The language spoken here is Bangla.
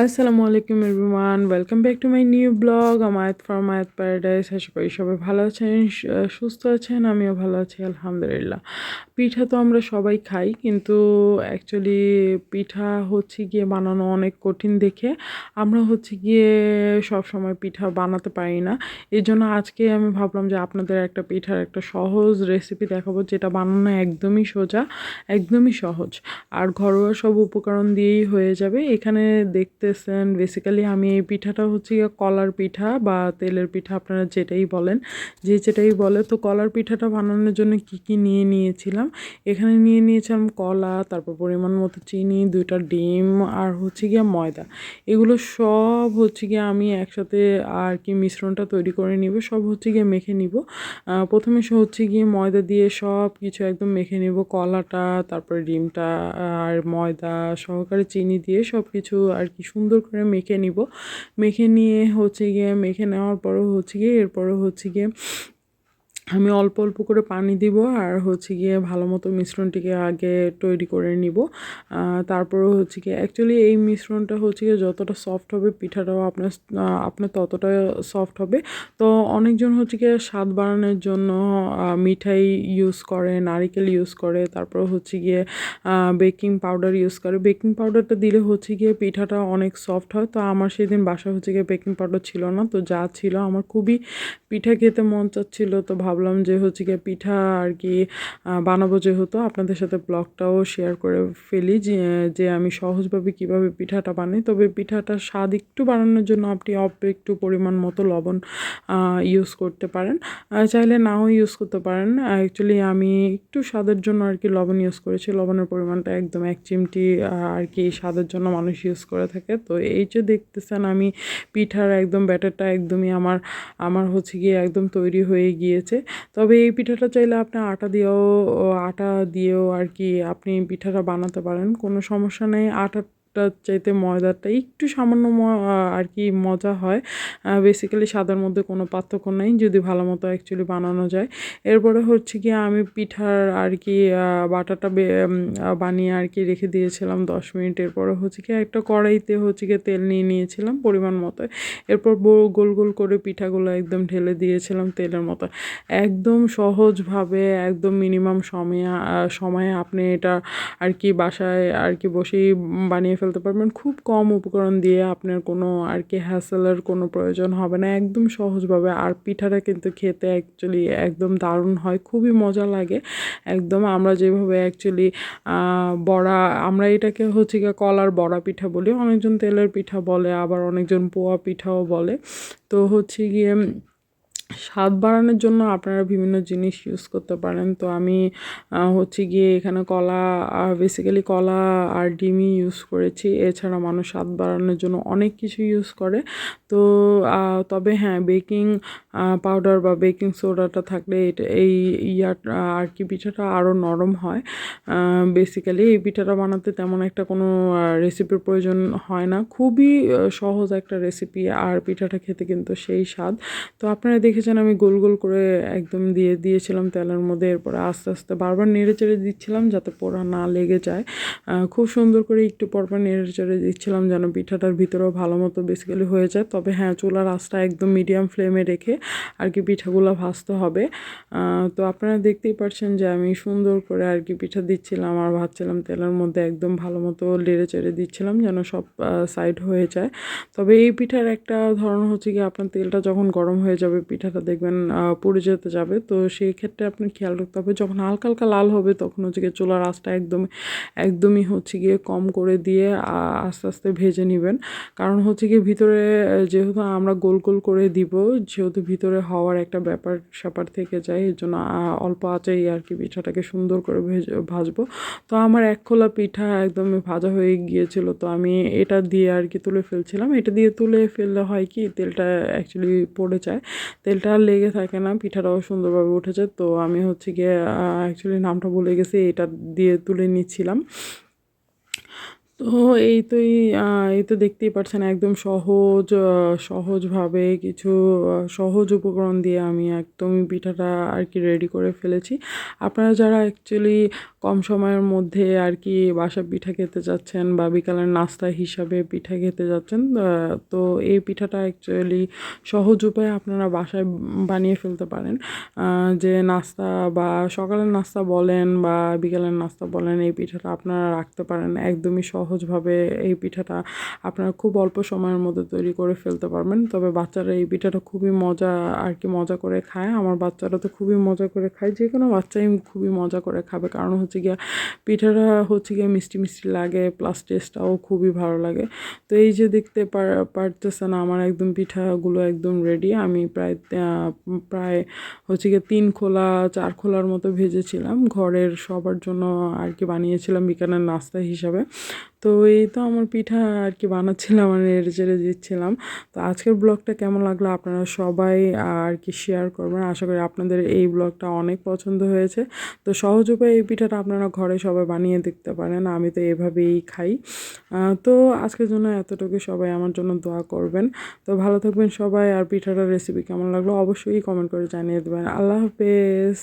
আসসালামু আলাইকুম everyone, welcome back to my new blog আমায়াত ফ্রম আয়াত প্যারাডাইস। আশা করি সবাই ভালো আছেন, সুস্থ আছেন। আমিও ভালো আছি আলহামদুলিল্লাহ। পিঠা তো আমরা সবাই খাই, কিন্তু অ্যাকচুয়ালি পিঠা হচ্ছে গিয়ে বানানো অনেক কঠিন দেখে আমরা হচ্ছে গিয়ে সব সময় পিঠা বানাতে পারি না। এই জন্য আজকে আমি ভাবলাম যে আপনাদের একটা পিঠার একটা সহজ রেসিপি দেখাবো, যেটা বানানো একদমই সোজা, একদমই সহজ, আর ঘরোয়া সব উপকরণ দিয়েই হয়ে যাবে। এখানে দেখতেছেন বেসিক্যালি আমি এই পিঠাটা হচ্ছে গিয়ে কলার পিঠা বা তেলের পিঠা, আপনারা যেটাই বলেন, যে যেটাই বলে। তো কলার পিঠাটা বানানোর জন্য কি কি নিয়ে নিয়েছিলাম, এখানে নিয়ে নিয়েছিলাম কলা, তারপর পরিমাণ মতো চিনি, 2টা ডিম, আর হচ্ছে গিয়ে ময়দা। এগুলো সব হচ্ছে গিয়ে আমি একসাথে আর কি মিশ্রণটা তৈরি করে নিব, সব হচ্ছে গিয়ে মেখে নিব। প্রথমে হচ্ছে গিয়ে ময়দা দিয়ে সব কিছু একদম মেখে নিব, কলাটা, তারপরে ডিমটা আর ময়দা সহকারে চিনি দিয়ে সব কিছু আর কি সুন্দর করে মেখে নিব। মেখে নিয়ে হচ্ছে গিয়ে মেখে নেওয়ার পরও হচ্ছে গিয়ে এরপরও হচ্ছে গিয়ে আমি অল্প অল্প করে পানি দিব, আর হচ্ছে গিয়ে ভালো মতো মিশ্রণটিকে আগে তৈরি করে নিব। তারপরে হচ্ছে গিয়ে অ্যাকচুয়ালি এই মিশ্রণটা হচ্ছে গিয়ে যতটা সফট হবে পিঠাটাও আপনার ততটা সফট হবে। তো অনেকজন হচ্ছে গিয়ে স্বাদ বাড়ানোর জন্য মিঠাই ইউজ করে, নারিকেল ইউজ করে, তারপর হচ্ছে গিয়ে বেকিং পাউডার ইউজ করে। বেকিং পাউডারটা দিলে হচ্ছে গিয়ে পিঠাটা অনেক সফট হয়। তো আমার সেদিন বাসায় হচ্ছে গিয়ে বেকিং পাউডার ছিল না, তো যা ছিল আমার খুবই পিঠা খেতে মন চাচ্ছিল, তো ভাবলাম যে হচ্ছে গিয়ে পিঠা আর কি বানাবো, যেহেতু আপনাদের সাথে ব্লগটাও শেয়ার করে ফেলি যে যে আমি সহজভাবে কিভাবে পিঠাটা বানাই। তবে পিঠাটার স্বাদ একটু বাড়ানোর জন্য আপনি অল্প একটু পরিমাণ মতো লবণ ইউজ করতে পারেন, চাইলে নাও ইউজ করতে পারেন। অ্যাকচুয়ালি আমি একটু স্বাদের জন্য আর কি লবণ ইউজ করেছি। লবণের পরিমাণটা একদম 1 চিমটি আর কি স্বাদের জন্য মানুষ ইউজ করে থাকে। তো এই যে দেখতেছেন আমি পিঠার একদম ব্যাটারটা একদমই আমার আমার হচ্ছে গিয়ে একদম তৈরি হয়ে গিয়েছে। তবে এই পিঠাটা চাইলে আপনি আটা দিয়েও আর কি আপনি পিঠাটা বানাতে পারেন, কোনো সমস্যা নেই। আটাটার চাইতে ময়দাটা একটু সামান্য আর কি মজা হয়। বেসিক্যালি স্বাদের মধ্যে কোনো পার্থক্য নেই যদি ভালো মতো অ্যাকচুয়ালি বানানো যায়। এরপরে হচ্ছে গিয়ে আমি পিঠার আর কি বাটাটা বানিয়ে আর কি রেখে দিয়েছিলাম 10 মিনিট। এরপরে হচ্ছে গিয়ে একটা কড়াইতে হচ্ছে গিয়ে তেল নিয়ে নিয়েছিলাম পরিমাণ মতো। এরপর গোল গোল করে পিঠাগুলো একদম ঢেলে দিয়েছিলাম তেলের মতো। একদম সহজভাবে একদম মিনিমাম সময়ে আপনি এটা আর কি বাসায় আর কি বসেই বানিয়ে ফেলতে পারবেন। খুব কম উপকরণ দিয়ে আপনার কোনো আর কি হ্যাসেলের কোনো প্রয়োজন হবে না, একদম সহজভাবে। আর পিঠাটা কিন্তু খেতে অ্যাকচুয়ালি একদম দারুণ হয়, খুবই মজা লাগে একদম। আমরা যেভাবে অ্যাকচুয়ালি বড়া, আমরা এটাকে হচ্ছে গিয়ে কলার বড়া পিঠা বলি, অনেকজন তেলের পিঠা বলে, আবার অনেকজন পোয়া পিঠাও বলে। তো হচ্ছে গিয়ে স্বাদ বাড়ানোর জন্য আপনারা বিভিন্ন জিনিস ইউজ করতে পারেন। তো আমি হচ্ছে গিয়ে এখানে কলা, বেসিক্যালি কলা আর ডিমই ইউজ করেছি। এছাড়া মানুষ স্বাদ বাড়ানোর জন্য অনেক কিছু ইউজ করে। তো তবে হ্যাঁ, বেকিং পাউডার বা বেকিং সোডাটা থাকলে এই আর কি পিঠাটা আরও নরম হয়। বেসিক্যালি এই পিঠাটা বানাতে তেমন একটা কোনো রেসিপির প্রয়োজন হয় না, খুবই সহজ একটা রেসিপি, আর পিঠাটা খেতে কিন্তু সেই স্বাদ। তো আপনারা দেখেছেন আমি গোল গোল করে একদম দিয়েছিলাম তেলের মধ্যে। এরপরে আস্তে আস্তে বারবার নেড়ে চেড়ে দিচ্ছিলাম যাতে পোড়া না লেগে যায়। খুব সুন্দর করে একটু পরপর নেড়ে চেড়ে দিচ্ছিলাম যেন পিঠাটার ভিতরেও ভালো মতো বেসিক্যালি হয়ে যায়। তবে হ্যাঁ, চুলার আঁচটা একদম মিডিয়াম ফ্লেমে রেখে আর কি পিঠাগুলো ভাজতে হবে। তো আপনারা দেখতেই পাচ্ছেন যে আমি সুন্দর করে আর কি পিঠা দিচ্ছিলাম আর ভাজছিলাম তেলের মধ্যে, একদম ভালো মতো নেড়ে চেড়ে দিচ্ছিলাম যেন সব সাইড হয়ে যায়। তবে এই পিঠার একটা ধরন হচ্ছে কি, আপনার তেলটা যখন গরম হয়ে যাবে পিঠাটা দেখবেন পুড়ে যেতে যাবে। তো সেই ক্ষেত্রে আপনি খেয়াল রাখতে হবে, যখন হালকা হালকা লাল হবে তখন হচ্ছে গিয়ে চুলার আঁচটা একদমই হচ্ছে গিয়ে কম করে দিয়ে আস্তে আস্তে ভেজে নেবেন। কারণ হচ্ছে গিয়ে ভিতরে যেহেতু আমরা গোল গোল করে দিব, যেহেতু ভিতরে হওয়ার একটা ব্যাপার স্যাপার থেকে যায়, এর জন্য অল্প আঁচেই আর কি পিঠাটাকে সুন্দর করে ভাজবো। তো আমার এক খোলা পিঠা একদমই ভাজা হয়ে গিয়েছিল, তো আমি এটা দিয়ে আর কি তুলে ফেলছিলাম। এটা দিয়ে তুলে ফেললে হয় কি, তেলটা অ্যাকচুয়ালি পড়ে যায়, তেলটা আর লেগে থাকে না, পিঠাটাও সুন্দরভাবে উঠে যায়। তো আমি হচ্ছে গিয়ে অ্যাকচুয়ালি নামটা ভুলে গেছি, এটা দিয়ে তুলে নিচ্ছিলাম। তো এই তো দেখতেই পাচ্ছেন একদম সহজভাবে কিছু সহজ উপকরণ দিয়ে আমি একদমই পিঠাটা আর কি রেডি করে ফেলেছি। আপনারা যারা অ্যাকচুয়ালি কম সময়ের মধ্যে আর কি বাসায় পিঠা খেতে যাচ্ছেন বা বিকালের নাস্তা হিসাবে পিঠা খেতে যাচ্ছেন, তো এই পিঠাটা অ্যাকচুয়ালি সহজ উপায়ে আপনারা বাসায় বানিয়ে ফেলতে পারেন। যে নাস্তা বা সকালের নাস্তা বলেন বা বিকালের নাস্তা বলেন, এই পিঠাটা আপনারা রাখতে পারেন একদমই সহজভাবে। এই পিঠাটা আপনারা খুব অল্প সময়ের মধ্যে তৈরি করে ফেলতে পারবেন। তবে বাচ্চারা এই পিঠাটা খুবই মজা আর কি মজা করে খায়। আমার বাচ্চারা তো খুবই মজা করে খায়, যে কোনো বাচ্চাই খুবই মজা করে খাবে, কারণ হচ্ছে গিয়া পিঠাটা হচ্ছে গিয়ে মিষ্টি মিষ্টি লাগে, প্লাস টেস্টটাও খুবই ভালো লাগে। তো এই যে দেখতে পারতেছেন আমার একদম পিঠাগুলো একদম রেডি। আমি প্রায় হচ্ছে গিয়ে 3 খোলা 4 খোলার মতো ভেজেছিলাম, ঘরের সবার জন্য আর কি বানিয়েছিলাম বিকালের নাস্তা হিসাবে। তো এই তো আমার পিঠা আর কি বানাচ্ছিলাম আর নেড়ে চেড়ে দিচ্ছিলাম। তো আজকের ব্লগটা কেমন লাগলো আপনারা সবাই আর কি শেয়ার করবেন। আশা করি আপনাদের এই ব্লগটা অনেক পছন্দ হয়েছে। তো সহজ উপায়ে এই পিঠাটা আপনারা ঘরে সবাই বানিয়ে দেখতে পারেন, আমি তো এভাবেই খাই। তো আজকের জন্য এতটুকু, সবাই আমার জন্য দোয়া করবেন। তো ভালো থাকবেন সবাই, আর পিঠাটার রেসিপি কেমন লাগলো অবশ্যই কমেন্ট করে জানিয়ে দেবেন। আল্লাহ হাফেজ।